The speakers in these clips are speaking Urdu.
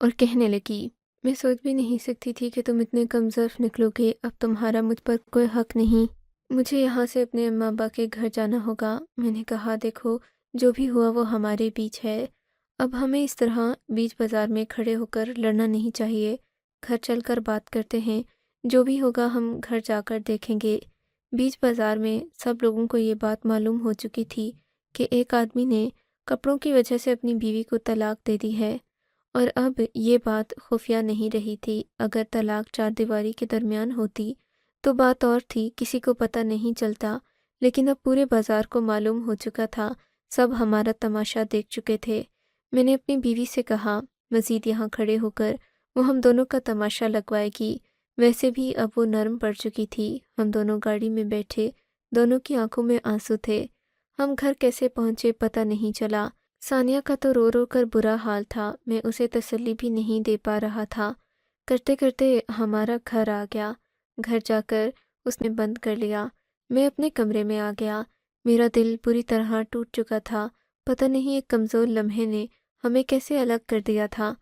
اور کہنے لگی، میں سوچ بھی نہیں سکتی تھی کہ تم اتنے کمزور نکلو گے، اب تمہارا مجھ پر کوئی حق نہیں، مجھے یہاں سے اپنے اماں ابا کے گھر جانا ہوگا۔ میں نے کہا، دیکھو جو بھی ہوا وہ ہمارے بیچ ہے، اب ہمیں اس طرح بیچ بازار میں کھڑے ہو کر لڑنا نہیں چاہیے، گھر چل کر بات کرتے ہیں، جو بھی ہوگا ہم گھر جا کر دیکھیں گے۔ بیچ بازار میں سب لوگوں کو یہ بات معلوم ہو چکی تھی کہ ایک آدمی نے کپڑوں کی وجہ سے اپنی بیوی کو طلاق دے دی ہے، اور اب یہ بات خفیہ نہیں رہی تھی۔ اگر طلاق چار دیواری کے درمیان ہوتی تو بات اور تھی، کسی کو پتہ نہیں چلتا، لیکن اب پورے بازار کو معلوم ہو چکا تھا، سب ہمارا تماشا دیکھ چکے تھے۔ میں نے اپنی بیوی سے کہا، مزید یہاں کھڑے ہو کر وہ ہم دونوں کا تماشا لگوائے گی۔ ویسے بھی اب وہ نرم پڑ چکی تھی۔ ہم دونوں گاڑی میں بیٹھے، دونوں کی آنکھوں میں آنسو تھے۔ ہم گھر کیسے پہنچے پتہ نہیں چلا۔ ثانیہ کا تو رو رو کر برا حال تھا، میں اسے تسلی بھی نہیں دے پا رہا تھا۔ کرتے کرتے ہمارا گھر آ گیا۔ گھر جا کر اس نے بند کر لیا۔ میں اپنے کمرے میں آ گیا۔ میرا دل پوری طرح ٹوٹ چکا تھا۔ پتہ نہیں ایک کمزور لمحے نے ہمیں کیسے الگ کر دیا تھا۔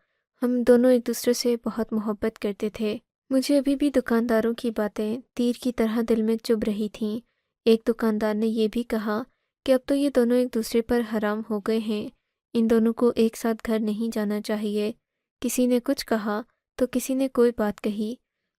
ہم دونوں ایک دوسرے سے بہت محبت کرتے تھے۔ مجھے ابھی بھی دکانداروں کی باتیں تیر کی طرح دل میں چبھ رہی تھیں۔ ایک دکاندار نے یہ بھی کہا کہ اب تو یہ دونوں ایک دوسرے پر حرام ہو گئے ہیں، ان دونوں کو ایک ساتھ گھر نہیں جانا چاہیے۔ کسی نے کچھ کہا تو کسی نے کوئی بات کہی۔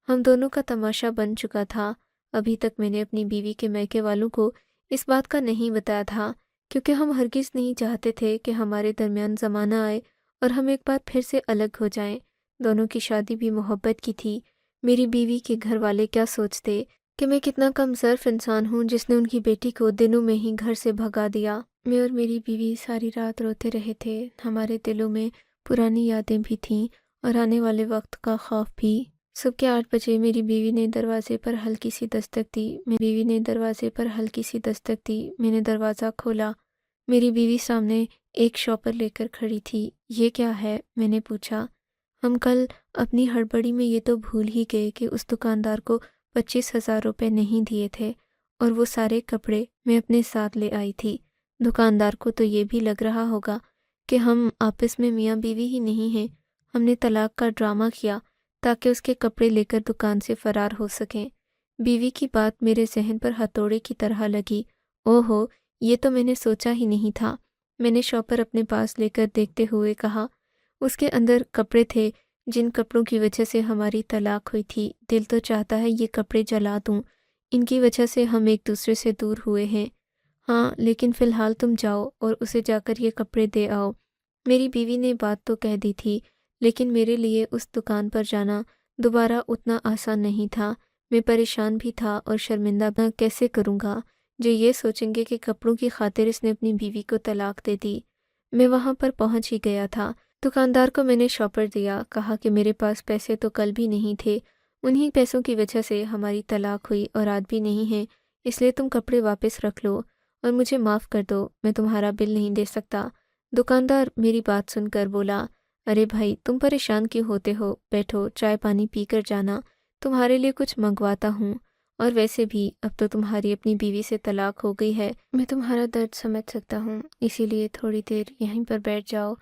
ہم دونوں کا تماشا بن چکا تھا۔ ابھی تک میں نے اپنی بیوی کے میکے والوں کو اس بات کا نہیں بتایا تھا، کیونکہ ہم ہرگز نہیں چاہتے تھے کہ ہمارے درمیان زمانہ آئے اور ہم ایک بار پھر سے الگ ہو جائیں۔ دونوں کی شادی بھی محبت کی تھی۔ میری بیوی کے گھر والے کیا سوچتے کہ میں کتنا کم ظرف انسان ہوں جس نے ان کی بیٹی کو دنوں میں ہی گھر سے بھگا دیا۔ میں اور میری بیوی ساری رات روتے رہے تھے۔ ہمارے دلوں میں پرانی یادیں بھی تھیں اور آنے والے وقت کا خوف بھی۔ صبح کے 8 بجے میری بیوی نے دروازے پر ہلکی سی دستک دی۔ میں نے دروازہ کھولا۔ میری بیوی سامنے ایک شاپر لے کر کھڑی تھی۔ یہ کیا ہے؟ میں نے پوچھا۔ ہم کل اپنی ہڑبڑی میں یہ تو بھول ہی گئے کہ اس دکاندار کو 25,000 روپے نہیں دیے تھے، اور وہ سارے کپڑے میں اپنے ساتھ لے آئی تھی۔ دکاندار کو تو یہ بھی لگ رہا ہوگا کہ ہم آپس میں میاں بیوی ہی نہیں ہیں، ہم نے طلاق کا ڈرامہ کیا تاکہ اس کے کپڑے لے کر دکان سے فرار ہو سکیں۔ بیوی کی بات میرے ذہن پر ہتھوڑے کی طرح لگی۔ اوہو، یہ تو میں نے سوچا ہی نہیں تھا۔ میں نے شاپر اپنے پاس لے کر دیکھتے ہوئے کہا، اس کے اندر کپڑے تھے جن کپڑوں کی وجہ سے ہماری طلاق ہوئی تھی۔ دل تو چاہتا ہے یہ کپڑے جلا دوں، ان کی وجہ سے ہم ایک دوسرے سے دور ہوئے ہیں۔ ہاں، لیکن فی الحال تم جاؤ اور اسے جا کر یہ کپڑے دے آؤ۔ میری بیوی نے بات تو کہہ دی تھی، لیکن میرے لیے اس دکان پر جانا دوبارہ اتنا آسان نہیں تھا۔ میں پریشان بھی تھا اور شرمندہ بھی کیسے کروں گا جو یہ سوچیں گے کہ کپڑوں کی خاطر اس نے اپنی بیوی کو طلاق دے دی۔ میں وہاں پر پہنچ ہی گیا تھا۔ دکاندار کو میں نے شاپر دیا، کہا کہ میرے پاس پیسے تو کل بھی نہیں تھے، انہی پیسوں کی وجہ سے ہماری طلاق ہوئی اور آج بھی نہیں ہے، اس لیے تم کپڑے واپس رکھ لو اور مجھے معاف کر دو، میں تمہارا بل نہیں دے سکتا۔ دکاندار میری بات سن کر بولا، ارے بھائی، تم پریشان کیوں ہوتے ہو؟ بیٹھو، چائے پانی پی کر جانا، تمہارے لیے کچھ منگواتا ہوں، اور ویسے بھی اب تو تمہاری اپنی بیوی سے طلاق ہو گئی ہے، میں تمہارا درد سمجھ سکتا ہوں، اسی لیے تھوڑی دیر یہیں پر بیٹھ جاؤ،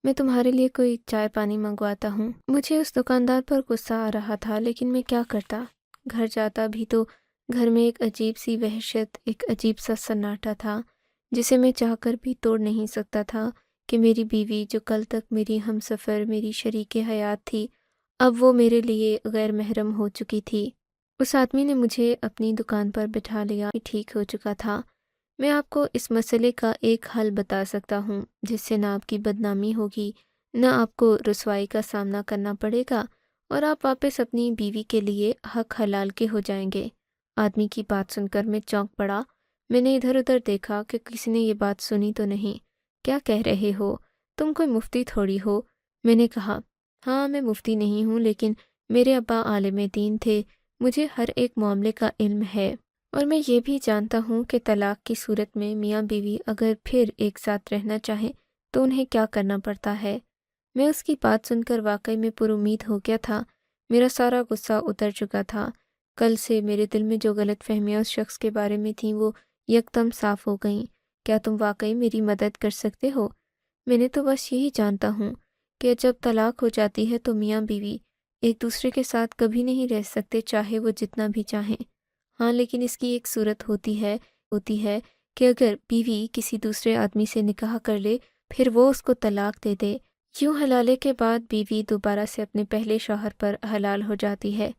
میں تمہارے لیے کوئی چائے پانی منگواتا ہوں۔ مجھے اس دکاندار پر غصہ آ رہا تھا، لیکن میں کیا کرتا؟ گھر جاتا بھی تو گھر میں ایک عجیب سی وحشت، ایک عجیب سا سناٹا تھا جسے میں چاہ کر بھی توڑ نہیں سکتا تھا کہ میری بیوی جو کل تک میری ہمسفر، میری شریک حیات تھی، اب وہ میرے لیے غیر محرم ہو چکی تھی۔ اس آدمی نے مجھے اپنی دکان پر بٹھا لیا، ٹھیک ہو چکا تھا۔ میں آپ کو اس مسئلے کا ایک حل بتا سکتا ہوں جس سے نہ آپ کی بدنامی ہوگی، نہ آپ کو رسوائی کا سامنا کرنا پڑے گا، اور آپ واپس اپنی بیوی کے لیے حق حلال کے ہو جائیں گے۔ آدمی کی بات سن کر میں چونک پڑا۔ میں نے ادھر ادھر دیکھا کہ کسی نے یہ بات سنی تو نہیں۔ کیا کہہ رہے ہو؟ تم کوئی مفتی تھوڑی ہو؟ میں نے کہا، ہاں میں مفتی نہیں ہوں، لیکن میرے ابا عالم دین تھے، مجھے ہر ایک معاملے کا علم ہے، اور میں یہ بھی جانتا ہوں کہ طلاق کی صورت میں میاں بیوی اگر پھر ایک ساتھ رہنا چاہیں تو انہیں کیا کرنا پڑتا ہے۔ میں اس کی بات سن کر واقعی میں پر امید ہو گیا تھا۔ میرا سارا غصہ اتر چکا تھا۔ کل سے میرے دل میں جو غلط فہمیاں اس شخص کے بارے میں تھیں وہ یکدم صاف ہو گئیں۔ کیا تم واقعی میری مدد کر سکتے ہو؟ میں نے تو بس یہی جانتا ہوں کہ جب طلاق ہو جاتی ہے تو میاں بیوی ایک دوسرے کے ساتھ کبھی نہیں رہ سکتے، چاہے وہ جتنا بھی چاہیں۔ ہاں، لیکن اس کی ایک صورت ہوتی ہے کہ اگر بیوی کسی دوسرے آدمی سے نکاح کر لے، پھر وہ اس کو طلاق دے دے، یوں حلالے کے بعد بیوی دوبارہ سے اپنے پہلے شوہر پر حلال ہو جاتی ہے۔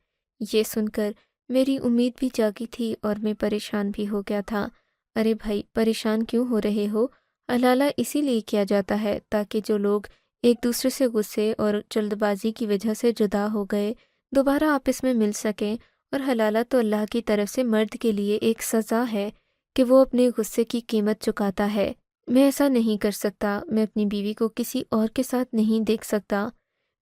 یہ سن کر میری امید بھی جاگی تھی اور میں پریشان بھی ہو گیا تھا۔ ارے بھائی، پریشان کیوں ہو رہے ہو؟ حلالہ اسی لیے کیا جاتا ہے تاکہ جو لوگ ایک دوسرے سے غصے اور جلد بازی کی وجہ سے جدا ہو گئے دوبارہ آپس میں مل سکیں، اور حلالہ تو اللہ کی طرف سے مرد کے لیے ایک سزا ہے کہ وہ اپنے غصے کی قیمت چکاتا ہے۔ میں ایسا نہیں کر سکتا، میں اپنی بیوی کو کسی اور کے ساتھ نہیں دیکھ سکتا۔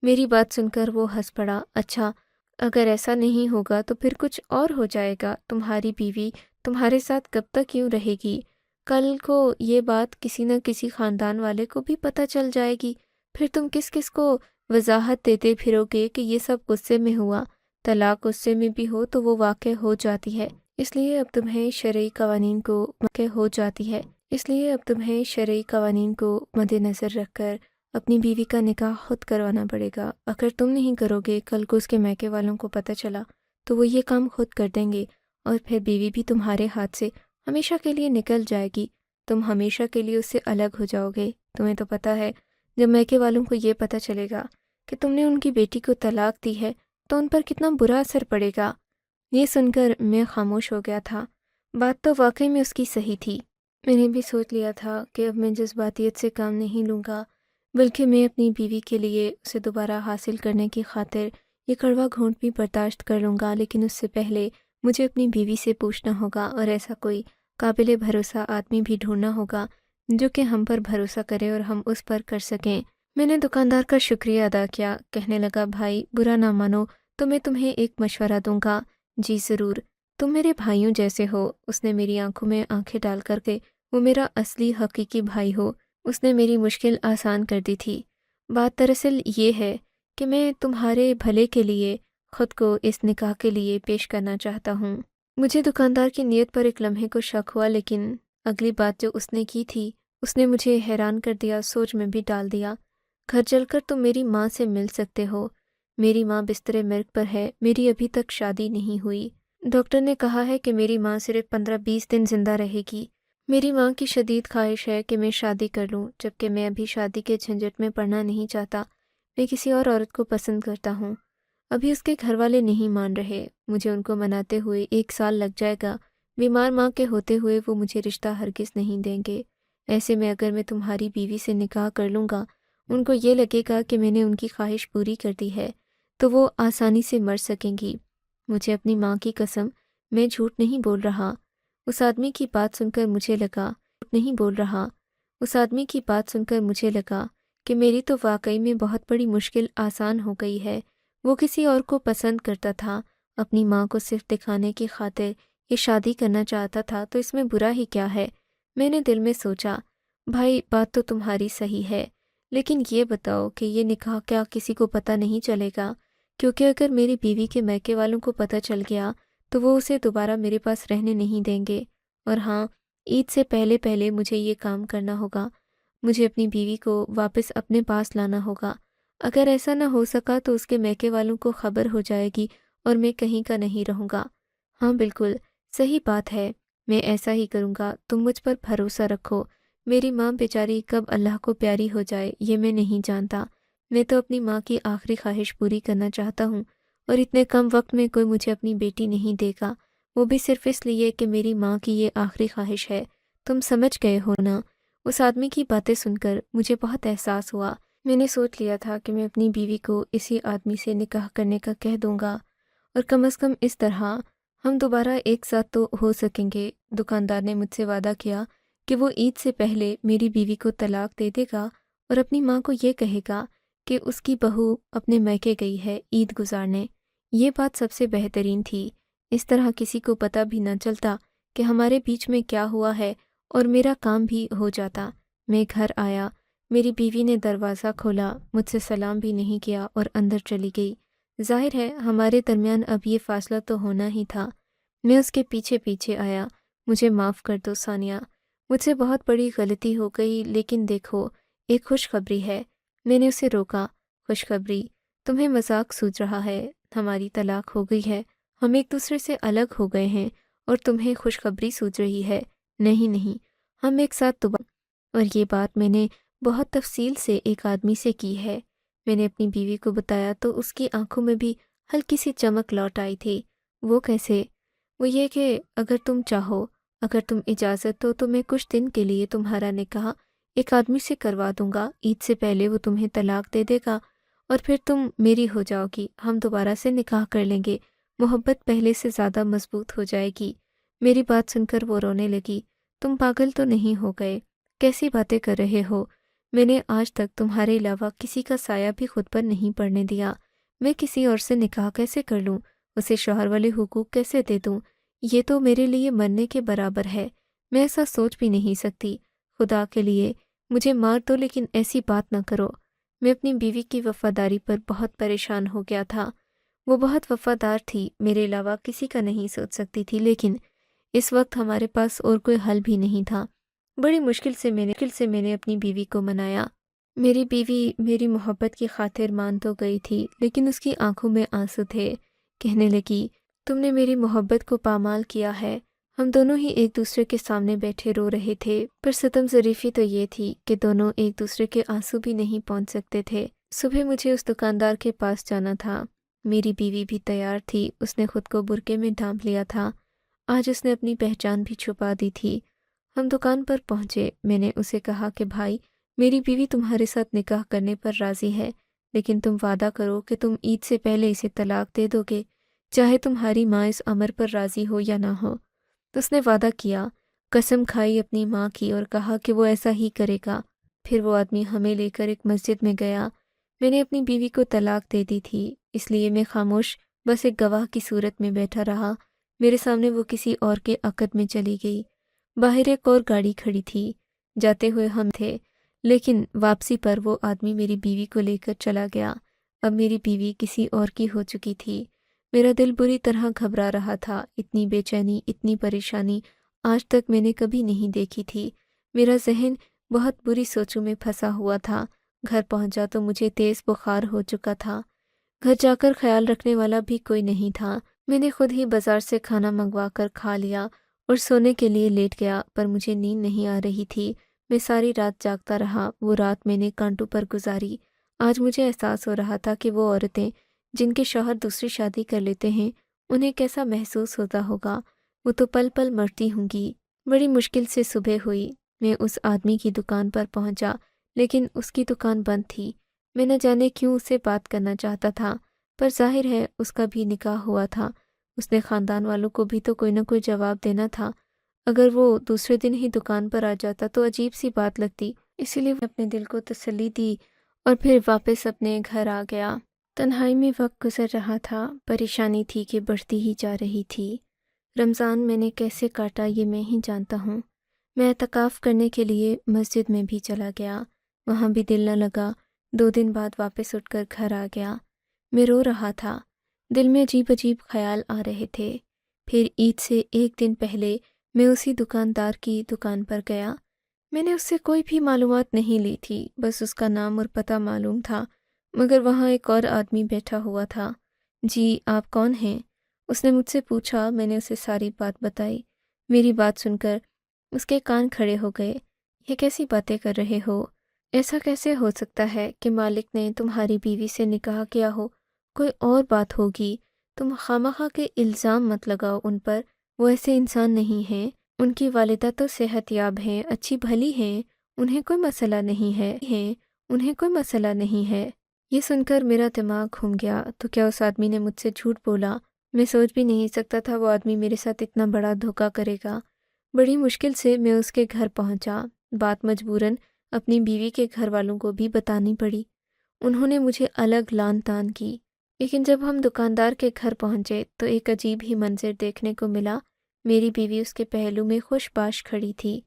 میری بات سن کر وہ ہنس پڑا۔ اچھا، اگر ایسا نہیں ہوگا تو پھر کچھ اور ہو جائے گا، تمہاری بیوی تمہارے ساتھ کب تک یوں رہے گی؟ کل کو یہ بات کسی نہ کسی خاندان والے کو بھی پتہ چل جائے گی، پھر تم کس کس کو وضاحت دیتے پھرو گے کہ یہ سب غصے میں ہوا؟ طلاق غصے میں بھی ہو تو وہ واقع ہو جاتی ہے، اس لیے اب تمہیں شرعی قوانین کو مد نظر رکھ کر اپنی بیوی کا نکاح خود کروانا پڑے گا۔ اگر تم نہیں کرو گے، کل کو اس کے میکے والوں کو پتہ چلا تو وہ یہ کام خود کر دیں گے، اور پھر بیوی بھی تمہارے ہاتھ سے ہمیشہ کے لیے نکل جائے گی، تم ہمیشہ کے لیے اس سے الگ ہو جاؤ گے۔ تمہیں تو پتہ ہے جب میکے والوں کو یہ پتہ چلے گا کہ تم نے ان کی بیٹی کو طلاق دی ہے تو ان پر کتنا برا اثر پڑے گا۔ یہ سن کر میں خاموش ہو گیا تھا۔ بات تو واقعی میں اس کی صحیح تھی۔ میں نے بھی سوچ لیا تھا کہ اب میں جذباتیت سے کام نہیں لوں گا، بلکہ میں اپنی بیوی کے لیے اسے دوبارہ حاصل کرنے کی خاطر یہ کڑوا گھونٹ بھی برداشت کر لوں گا، لیکن اس سے پہلے مجھے اپنی بیوی سے پوچھنا ہوگا اور ایسا کوئی قابل بھروسہ آدمی بھی ڈھونڈنا ہوگا جو کہ ہم پر بھروسہ کرے اور ہم اس پر کر سکیں۔ میں نے دکاندار کا شکریہ ادا کیا، کہنے لگا بھائی برا نہ مانو تو میں تمہیں ایک مشورہ دوں گا۔ جی ضرور، تم میرے بھائیوں جیسے ہو۔ اس نے میری آنکھوں میں آنکھیں ڈال کر کے وہ میرا اصلی حقیقی بھائی ہو، اس نے میری مشکل آسان کر دی تھی۔ بات دراصل یہ ہے کہ میں تمہارے بھلے کے لیے خود کو اس نکاح کے لیے پیش کرنا چاہتا ہوں۔ مجھے دکاندار کی نیت پر ایک لمحے کو شک ہوا، لیکن اگلی بات جو اس نے کی تھی اس نے مجھے حیران کر دیا، سوچ میں بھی ڈال دیا۔ گھر چل کر تم میری ماں سے مل سکتے ہو۔ میری ماں بستر مرگ پر ہے، میری ابھی تک شادی نہیں ہوئی۔ ڈاکٹر نے کہا ہے کہ میری ماں صرف 15-20 دن زندہ رہے گی۔ میری ماں کی شدید خواہش ہے کہ میں شادی کر لوں، جبکہ میں ابھی شادی کے جھنجٹ میں پڑنا نہیں چاہتا۔ میں کسی اور عورت کو پسند کرتا ہوں۔ ابھی اس کے گھر والے نہیں مان رہے، مجھے ان کو مناتے ہوئے 1 سال لگ جائے گا۔ بیمار ماں کے ہوتے ہوئے وہ مجھے رشتہ ہرگز نہیں دیں گے۔ ایسے میں اگر میں تمہاری بیوی سے نکاح کر لوں گا، ان کو یہ لگے گا کہ میں نے ان کی خواہش پوری کر دی ہے، تو وہ آسانی سے مر سکیں گی۔ مجھے اپنی ماں کی قسم، میں جھوٹ نہیں بول رہا۔ اس آدمی کی بات سن کر مجھے لگا کہ میری تو واقعی میں بہت بڑی مشکل آسان ہو گئی ہے۔ وہ کسی اور کو پسند کرتا تھا، اپنی ماں کو صرف دکھانے کی خاطر یہ شادی کرنا چاہتا تھا، تو اس میں برا ہی کیا ہے؟ میں نے دل میں سوچا، بھائی بات تو تمہاری صحیح ہے، لیکن یہ بتاؤ کہ یہ نکاح کیا کسی کو پتہ نہیں چلے گا؟ کیونکہ اگر میری بیوی کے میکے والوں کو پتہ چل گیا تو وہ اسے دوبارہ میرے پاس رہنے نہیں دیں گے۔ اور ہاں، عید سے پہلے پہلے مجھے یہ کام کرنا ہوگا، مجھے اپنی بیوی کو واپس اپنے پاس لانا ہوگا۔ اگر ایسا نہ ہو سکا تو اس کے میکے والوں کو خبر ہو جائے گی اور میں کہیں کا نہیں رہوں گا۔ ہاں بالکل صحیح بات ہے، میں ایسا ہی کروں گا، تم مجھ پر بھروسہ رکھو۔ میری ماں بیچاری کب اللہ کو پیاری ہو جائے یہ میں نہیں جانتا۔ میں تو اپنی ماں کی آخری خواہش پوری کرنا چاہتا ہوں، اور اتنے کم وقت میں کوئی مجھے اپنی بیٹی نہیں دے گا، وہ بھی صرف اس لیے کہ میری ماں کی یہ آخری خواہش ہے۔ تم سمجھ گئے ہو نا؟ اس آدمی کی باتیں سن کر مجھے بہت احساس ہوا۔ میں نے سوچ لیا تھا کہ میں اپنی بیوی کو اسی آدمی سے نکاح کرنے کا کہہ دوں گا، اور کم از کم اس طرح ہم دوبارہ ایک ساتھ تو ہو سکیں گے۔ دکاندار نے مجھ سے وعدہ کیا کہ وہ عید سے پہلے میری بیوی کو طلاق دے دے گا اور اپنی ماں کو یہ کہے گا کہ اس کی بہو اپنے میکے گئی ہے عید گزارنے۔ یہ بات سب سے بہترین تھی، اس طرح کسی کو پتہ بھی نہ چلتا کہ ہمارے بیچ میں کیا ہوا ہے، اور میرا کام بھی ہو جاتا۔ میں گھر آیا، میری بیوی نے دروازہ کھولا، مجھ سے سلام بھی نہیں کیا اور اندر چلی گئی۔ ظاہر ہے ہمارے درمیان اب یہ فاصلہ تو ہونا ہی تھا۔ میں اس کے پیچھے پیچھے آیا۔ مجھے معاف کر دو ثانیہ، مجھ سے بہت بڑی غلطی ہو گئی، لیکن دیکھو ایک خوشخبری ہے، میں نے اسے روکا۔ خوشخبری، تمہیں مذاق سوچ رہا ہے، ہماری طلاق ہو گئی ہے، ہم ایک دوسرے سے الگ ہو گئے ہیں اور تمہیں خوشخبری سوچ رہی ہے۔ نہیں نہیں، ہم ایک ساتھ دوبارہ، اور یہ بات میں نے بہت تفصیل سے ایک آدمی سے کی ہے۔ میں نے اپنی بیوی کو بتایا تو اس کی آنکھوں میں بھی ہلکی سی چمک لوٹ آئی تھی۔ وہ کیسے؟ وہ یہ کہ اگر تم چاہو، اگر تم اجازت دو تو میں کچھ دن کے لیے تمہارا نکاح ایک آدمی سے کروا دوں گا، عید سے پہلے وہ تمہیں طلاق دے دے گا اور پھر تم میری ہو جاؤ گی، ہم دوبارہ سے نکاح کر لیں گے، محبت پہلے سے زیادہ مضبوط ہو جائے گی۔ میری بات سن کر وہ رونے لگی۔ تم پاگل تو نہیں ہو گئے؟ کیسی باتیں کر رہے ہو؟ میں نے آج تک تمہارے علاوہ کسی کا سایہ بھی خود پر نہیں پڑنے دیا۔ میں کسی اور سے نکاح کیسے کر لوں؟ اسے شوہر والے حقوق کیسے دے دوں؟ یہ تو میرے لیے مرنے کے برابر ہے۔ میں ایسا سوچ بھی نہیں سکتی۔ خدا کے لیے مجھے مار دو لیکن ایسی بات نہ کرو۔ میں اپنی بیوی کی وفاداری پر بہت پریشان ہو گیا تھا۔ وہ بہت وفادار تھی، میرے علاوہ کسی کا نہیں سوچ سکتی تھی، لیکن اس وقت ہمارے پاس اور کوئی حل بھی نہیں تھا۔ بڑی مشکل سے میں نے اپنی بیوی کو منایا۔ میری بیوی میری محبت کی خاطر مان تو گئی تھی، لیکن اس کی آنکھوں میں آنسو تھے۔ کہنے لگی، تم نے میری محبت کو پامال کیا ہے۔ ہم دونوں ہی ایک دوسرے کے سامنے بیٹھے رو رہے تھے، پر ستم ظریفی تو یہ تھی کہ دونوں ایک دوسرے کے آنسو بھی نہیں پہنچ سکتے تھے۔ صبح مجھے اس دکاندار کے پاس جانا تھا۔ میری بیوی بھی تیار تھی، اس نے خود کو برقعے میں ڈھانپ لیا تھا۔ آج اس نے اپنی پہچان بھی چھپا دی تھی۔ ہم دکان پر پہنچے۔ میں نے اسے کہا کہ بھائی، میری بیوی تمہارے ساتھ نکاح کرنے پر راضی ہے، لیکن تم وعدہ کرو کہ تم عید سے پہلے اسے طلاق دے دو گے، چاہے تمہاری ماں اس امر پر راضی ہو یا نہ ہو۔ تو اس نے وعدہ کیا، قسم کھائی اپنی ماں کی اور کہا کہ وہ ایسا ہی کرے گا۔ پھر وہ آدمی ہمیں لے کر ایک مسجد میں گیا۔ میں نے اپنی بیوی کو طلاق دے دی تھی، اس لیے میں خاموش بس ایک گواہ کی صورت میں بیٹھا رہا۔ میرے سامنے وہ کسی اور کے عقد میں چلی گئی۔ باہر ایک اور گاڑی کھڑی تھی، جاتے ہوئے ہم تھے، لیکن واپسی پر وہ آدمی میری بیوی کو لے کر چلا گیا۔ اب میری بیوی کسی اور کی ہو چکی تھی۔ میرا دل بری طرح گھبرا رہا تھا۔ اتنی بے چینی، اتنی پریشانی آج تک میں نے کبھی نہیں دیکھی تھی۔ میرا ذہن بہت بری سوچوں میں پھنسا ہوا تھا۔ گھر پہنچا تو مجھے تیز بخار ہو چکا تھا۔ گھر جا کر خیال رکھنے والا بھی کوئی نہیں تھا۔ میں نے خود ہی بازار سے کھانا منگوا کر کھا لیا اور سونے کے لیے لیٹ گیا، پر مجھے نیند نہیں آ رہی تھی۔ میں ساری رات جاگتا رہا۔ وہ رات میں نے کانٹوں پر گزاری۔ آج مجھے احساس ہو رہا تھا کہ وہ عورتیں جن کے شوہر دوسری شادی کر لیتے ہیں، انہیں کیسا محسوس ہوتا ہوگا۔ وہ تو پل پل مرتی ہوں گی۔ بڑی مشکل سے صبح ہوئی۔ میں اس آدمی کی دکان پر پہنچا، لیکن اس کی دکان بند تھی۔ میں نہ جانے کیوں اس سے بات کرنا چاہتا تھا، پر ظاہر ہے اس کا بھی نکاح ہوا تھا۔ اس نے خاندان والوں کو بھی تو کوئی نہ کوئی جواب دینا تھا۔ اگر وہ دوسرے دن ہی دکان پر آ جاتا تو عجیب سی بات لگتی، اسی لیے میں اپنے دل کو تسلی دی اور پھر واپس اپنے گھر آ گیا۔ تنہائی میں وقت گزر رہا تھا، پریشانی تھی کہ بڑھتی ہی جا رہی تھی۔ رمضان میں نے کیسے کاٹا یہ میں ہی جانتا ہوں۔ میں اعتکاف کرنے کے لیے مسجد میں بھی چلا گیا، وہاں بھی دل نہ لگا۔ 2 دن بعد واپس اٹھ کر گھر آ گیا۔ میں رو رہا تھا، دل میں عجیب عجیب خیال آ رہے تھے۔ پھر عید سے 1 دن پہلے میں اسی دکاندار کی دکان پر گیا۔ میں نے اس سے کوئی بھی معلومات نہیں لی تھی، بس اس کا نام اور پتہ معلوم تھا، مگر وہاں ایک اور آدمی بیٹھا ہوا تھا۔ جی آپ کون ہیں؟ اس نے مجھ سے پوچھا۔ میں نے اسے ساری بات بتائی۔ میری بات سن کر اس کے کان کھڑے ہو گئے۔ یہ کیسی باتیں کر رہے ہو؟ ایسا کیسے ہو سکتا ہے کہ مالک نے تمہاری بیوی سے نکاح کیا ہو؟ کوئی اور بات ہوگی۔ تم خواہ کے الزام مت لگاؤ ان پر، وہ ایسے انسان نہیں ہیں۔ ان کی والدہ تو صحت یاب ہیں، اچھی بھلی ہیں، انہیں کوئی مسئلہ نہیں ہے۔ یہ سن کر میرا دماغ گھوم گیا۔ تو کیا اس آدمی نے مجھ سے جھوٹ بولا؟ میں سوچ بھی نہیں سکتا تھا وہ آدمی میرے ساتھ اتنا بڑا دھوکہ کرے گا۔ بڑی مشکل سے میں اس کے گھر پہنچا۔ بات مجبوراً اپنی بیوی کے گھر والوں کو بھی بتانی پڑی۔ انہوں نے مجھے الگ لان تان کی، لیکن جب ہم دکاندار کے گھر پہنچے تو ایک عجیب ہی منظر دیکھنے کو ملا۔ میری بیوی اس کے پہلو میں خوش باش کھڑی تھی۔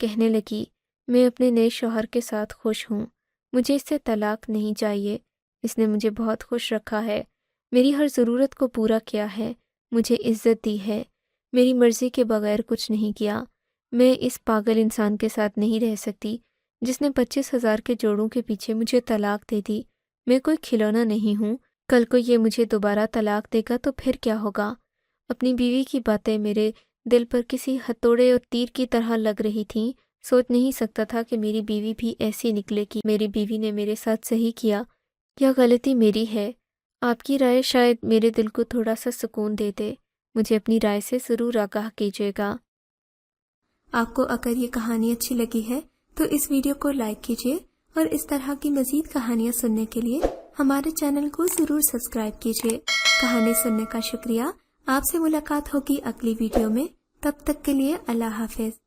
کہنے لگی، میں اپنے نئے شوہر کے ساتھ خوش ہوں، مجھے اس سے طلاق نہیں چاہیے۔ اس نے مجھے بہت خوش رکھا ہے، میری ہر ضرورت کو پورا کیا ہے، مجھے عزت دی ہے، میری مرضی کے بغیر کچھ نہیں کیا۔ میں اس پاگل انسان کے ساتھ نہیں رہ سکتی جس نے 25,000 کے جوڑوں کے پیچھے مجھے طلاق دے دی۔ میں کوئی کھلونا نہیں ہوں، کل کو یہ مجھے دوبارہ طلاق دے گا تو پھر کیا ہوگا؟ اپنی بیوی کی باتیں میرے دل پر کسی ہتھوڑے اور تیر کی طرح لگ رہی تھیں۔ سوچ نہیں سکتا تھا کہ میری بیوی بھی ایسی نکلے کہ میری بیوی نے میرے ساتھ صحیح کیا یا غلطی میری ہے۔ آپ کی رائے شاید میرے دل کو تھوڑا سا سکون دے دے۔ مجھے اپنی رائے سے ضرور آگاہ کیجیے گا۔ آپ کو اگر یہ کہانی اچھی لگی ہے تو اس ویڈیو کو لائک کیجیے اور اس طرح کی مزید کہانیاں سننے کے لیے ہمارے چینل کو ضرور سبسکرائب کیجیے۔ کہانی سننے کا شکریہ۔ آپ سے ملاقات ہوگی اگلی ویڈیو میں، تب تک کے لیے اللہ حافظ۔